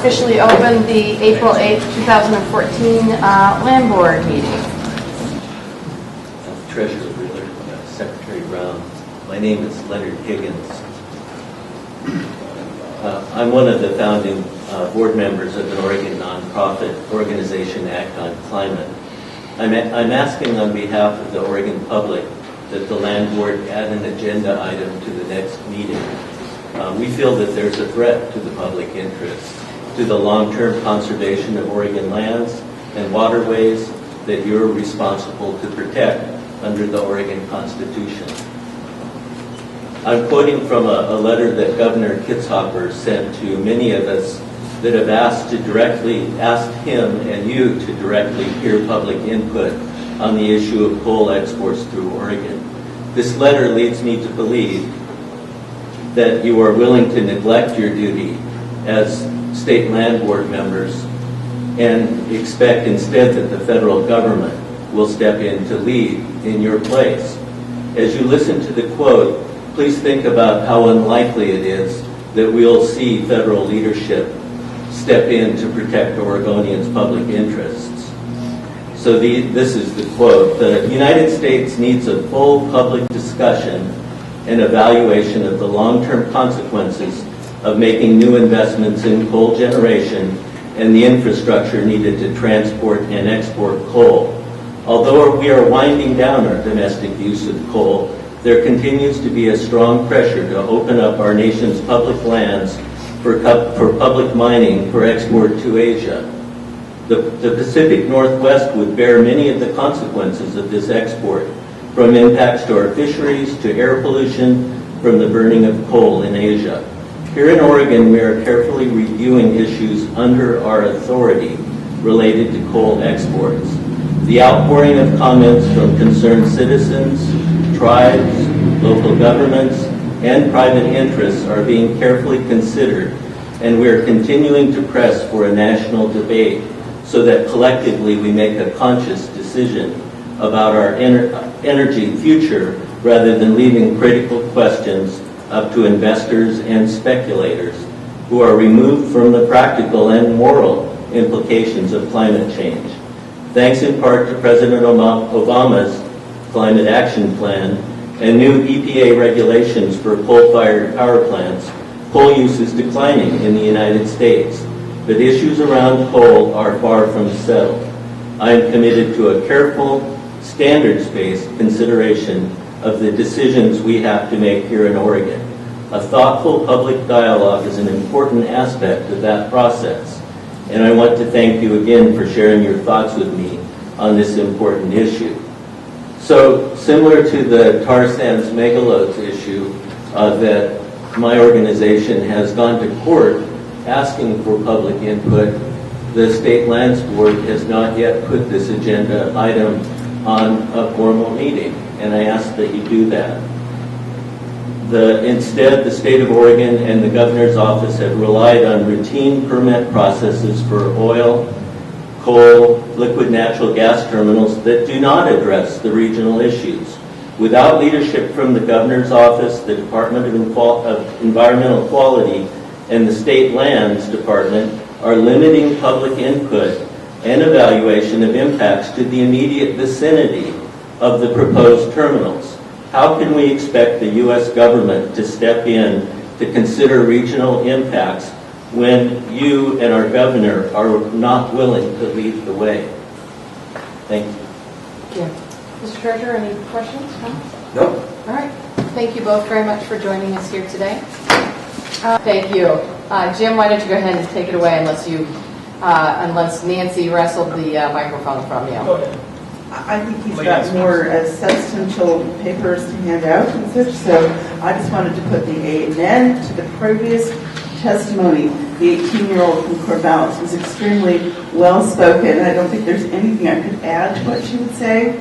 officially open the April 8th, 2014 Land Board meeting. Treasurer Wheeler, Secretary Brown. My name is Leonard Higgins. I'm one of the founding board members of an Oregon nonprofit organization, Act on Climate. I'm asking on behalf of the Oregon public that the Land Board add an agenda item to the next meeting. We feel that there's a threat to the public interest, to the long-term conservation of Oregon lands and waterways that you're responsible to protect under the Oregon Constitution. I'm quoting from a letter that Governor Kitzhaber sent to many of us that have asked him and you to directly hear public input on the issue of coal exports through Oregon. This letter leads me to believe that you are willing to neglect your duty as state land board members and expect instead that the federal government will step in to lead in your place. As you listen to the quote, please think about how unlikely it is that we'll see federal leadership step in to protect Oregonians' public interests. So this is the quote: "The United States needs a full public discussion and evaluation of the long-term consequences of making new investments in coal generation and the infrastructure needed to transport and export coal. Although we are winding down our domestic use of coal, there continues to be a strong pressure to open up our nation's public lands for public mining for export to Asia. The Pacific Northwest would bear many of the consequences of this export, from impacts to our fisheries to air pollution from the burning of coal in Asia. Here in Oregon, we are carefully reviewing issues under our authority related to coal exports. The outpouring of comments from concerned citizens, tribes, local governments, and private interests are being carefully considered, and we are continuing to press for a national debate so that collectively we make a conscious decision about our energy future rather than leaving critical questions up to investors and speculators who are removed from the practical and moral implications of climate change. Thanks in part to President Obama's Climate Action Plan and new EPA regulations for coal-fired power plants, coal use is declining in the United States, but issues around coal are far from settled. I am committed to a careful, standards-based consideration of the decisions we have to make here in Oregon. A thoughtful public dialogue is an important aspect of that process, and I want to thank you again for sharing your thoughts with me on this important issue. So, similar to the tar sands megalodes issue that my organization has gone to court asking for public input, the State Lands Board has not yet put this agenda item on a formal meeting, and I ask that you do that. Instead, the state of Oregon and the governor's office have relied on routine permit processes for oil, coal, liquid natural gas terminals that do not address the regional issues. Without leadership from the governor's office, the Department of Environmental Quality, and the State Lands Department are limiting public input and evaluation of impacts to the immediate vicinity of the proposed terminals. How can we expect the U.S. government to step in to consider regional impacts when you and our governor are not willing to lead the way? Thank you. Yeah. Mr. Treasurer, any questions? No. All right. Thank you both very much for joining us here today. Thank you. Jim, why don't you go ahead and take it away unless Nancy wrestled the microphone from you. Go ahead. I think he's got more substantial papers to hand out and such, so I just wanted to put the amen to the previous testimony. The 18-year-old from Corvallis was extremely well-spoken. I don't think there's anything I could add to what she would say,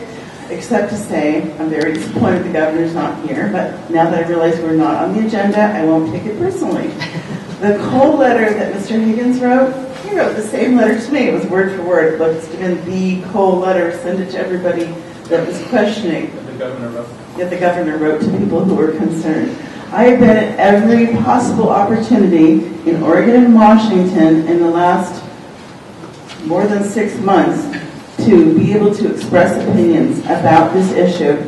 except to say I'm very disappointed the governor's not here, but now that I realize we're not on the agenda, I won't take it personally. The coal letter that Mr. Higgins wrote, he wrote the same letter to me. It was word for word. Let's give him the coal letter, send it to everybody that was questioning. The governor wrote. That the governor wrote to people who were concerned. I have been at every possible opportunity in Oregon and Washington in the last more than 6 months to be able to express opinions about this issue.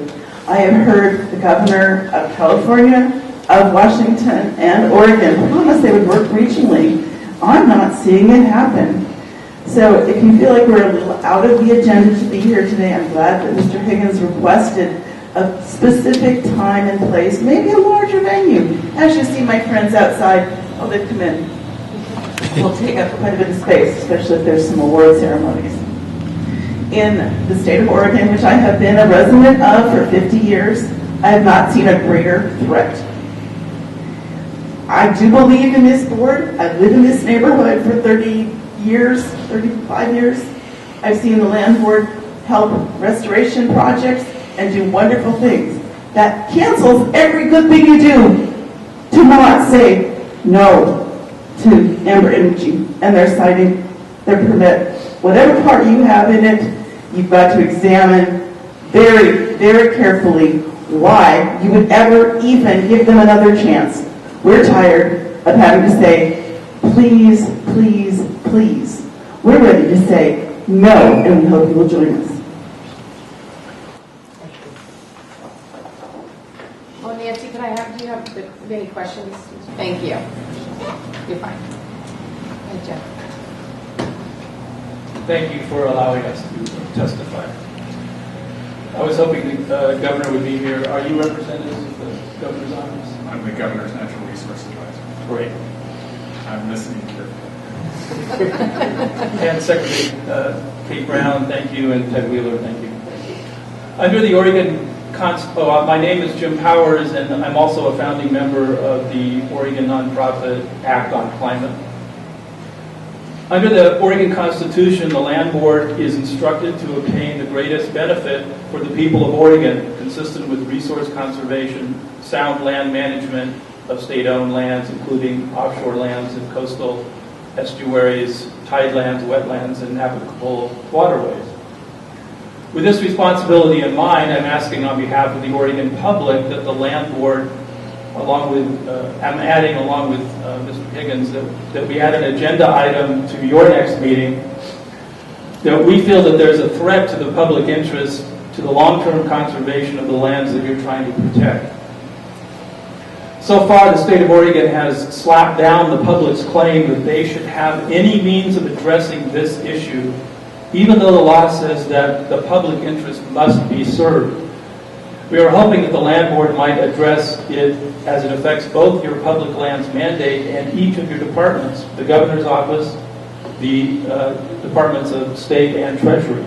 I have heard the governor of California, of Washington, and Oregon promise they would work regionally. I'm not seeing it happen. So if you feel like we're a little out of the agenda to be here today, I'm glad that Mr. Higgins requested a specific time and place, maybe a larger venue. As you see my friends outside, oh, they've come in. We'll take up quite a bit of space, especially if there's some award ceremonies. In the state of Oregon, which I have been a resident of for 50 years, I have not seen a greater threat. I do believe in this board. I've lived in this neighborhood for 30 years, 35 years. I've seen the land board help restoration projects and do wonderful things. That cancels every good thing you do to not say no to Amber Energy and their siting, their permit. Whatever part you have in it, you've got to examine very, very carefully why you would ever even give them another chance. We're tired of having to say, please, please, please. We're ready to say no, and we hope you will join us. Oh, Nancy, do you have any questions? Thank you. You're fine. Hey, Jeff. Thank you for allowing us to testify. I was hoping the governor would be here. Are you representatives of the governor's office? I'm the governor's natural resource advisor. Great. I'm listening carefully. And Secretary Kate Brown, thank you, and Ted Wheeler, thank you. Under the Oregon my name is Jim Powers, and I'm also a founding member of the Oregon Nonprofit Act on Climate. Under the Oregon Constitution, the Land Board is instructed to obtain the greatest benefit for the people of Oregon, consistent with resource conservation, sound land management of state-owned lands, including offshore lands and coastal estuaries, tidelands, wetlands, and navigable waterways. With this responsibility in mind, I'm asking on behalf of the Oregon public that the Land Board, I'm adding along with Mr. Higgins, that we add an agenda item to your next meeting, that we feel that there's a threat to the public interest, to the long-term conservation of the lands that you're trying to protect. So far, the state of Oregon has slapped down the public's claim that they should have any means of addressing this issue, even though the law says that the public interest must be served. We are hoping that the Land Board might address it as it affects both your public lands mandate and each of your departments, the Governor's Office, the Departments of State and Treasury.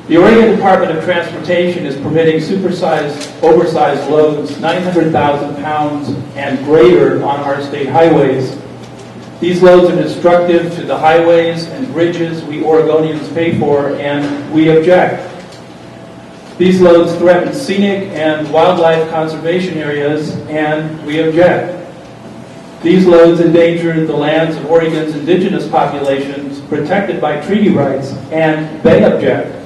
The Oregon Department of Transportation is permitting supersized, oversized loads, 900,000 pounds and greater on our state highways. These loads are destructive to the highways and bridges we Oregonians pay for, and we object. These loads threaten scenic and wildlife conservation areas, and we object. These loads endanger the lands of Oregon's indigenous populations protected by treaty rights, and they object.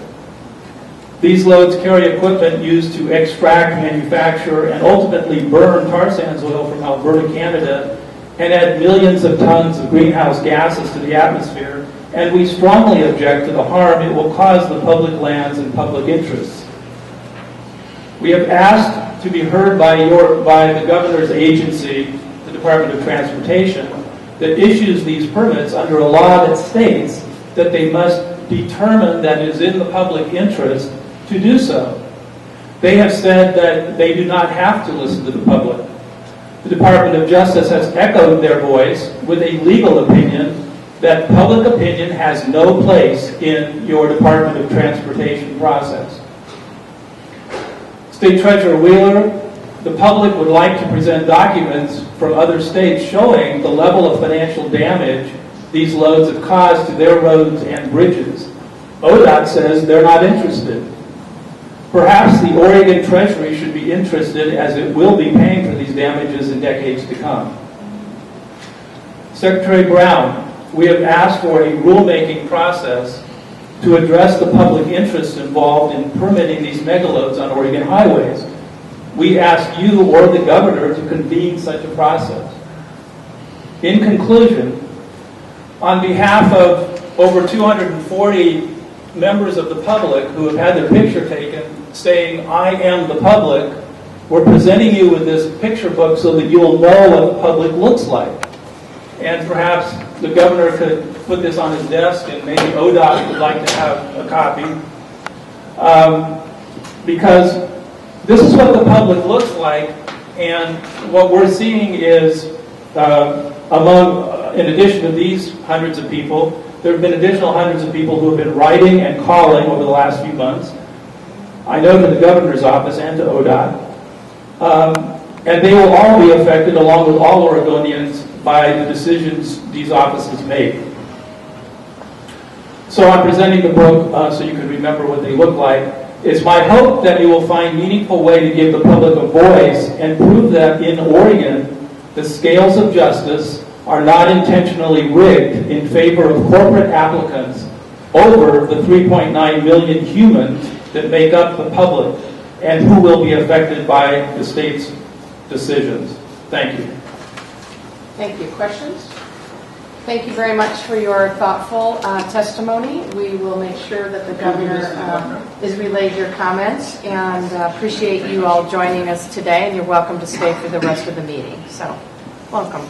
These loads carry equipment used to extract, manufacture, and ultimately burn tar sands oil from Alberta, Canada, and add millions of tons of greenhouse gases to the atmosphere, and we strongly object to the harm it will cause the public lands and public interests. We have asked to be heard by the governor's agency, the Department of Transportation, that issues these permits under a law that states that they must determine that it is in the public interest to do so. They have said that they do not have to listen to the public. The Department of Justice has echoed their voice with a legal opinion that public opinion has no place in your Department of Transportation process. State Treasurer Wheeler, the public would like to present documents from other states showing the level of financial damage these loads have caused to their roads and bridges. ODOT says they're not interested. Perhaps the Oregon Treasury should be interested, as it will be paying for these damages in decades to come. Secretary Brown, we have asked for a rulemaking process to address the public interest involved in permitting these megaloads on Oregon highways. we ask you or the governor to convene such a process. In conclusion, on behalf of over 240 members of the public who have had their picture taken saying, "I am the public," we're presenting you with this picture book so that you'll know what the public looks like. And perhaps the governor could put this on his desk, and maybe ODOT would like to have a copy. Because this is what the public looks like, and what we're seeing is, in addition to these hundreds of people, there have been additional hundreds of people who have been writing and calling over the last few months. I know to the governor's office and to ODOT. And they will all be affected, along with all Oregonians, by the decisions these offices make. So I'm presenting the book so you can remember what they look like. It's my hope that you will find a meaningful way to give the public a voice and prove that in Oregon, the scales of justice are not intentionally rigged in favor of corporate applicants over the 3.9 million humans that make up the public and who will be affected by the state's decisions. Thank you. Thank you. Questions? Thank you very much for your thoughtful testimony. We will make sure that the governor is relayed your comments, and appreciate you all joining us today, and you're welcome to stay for the rest of the meeting. So, welcome.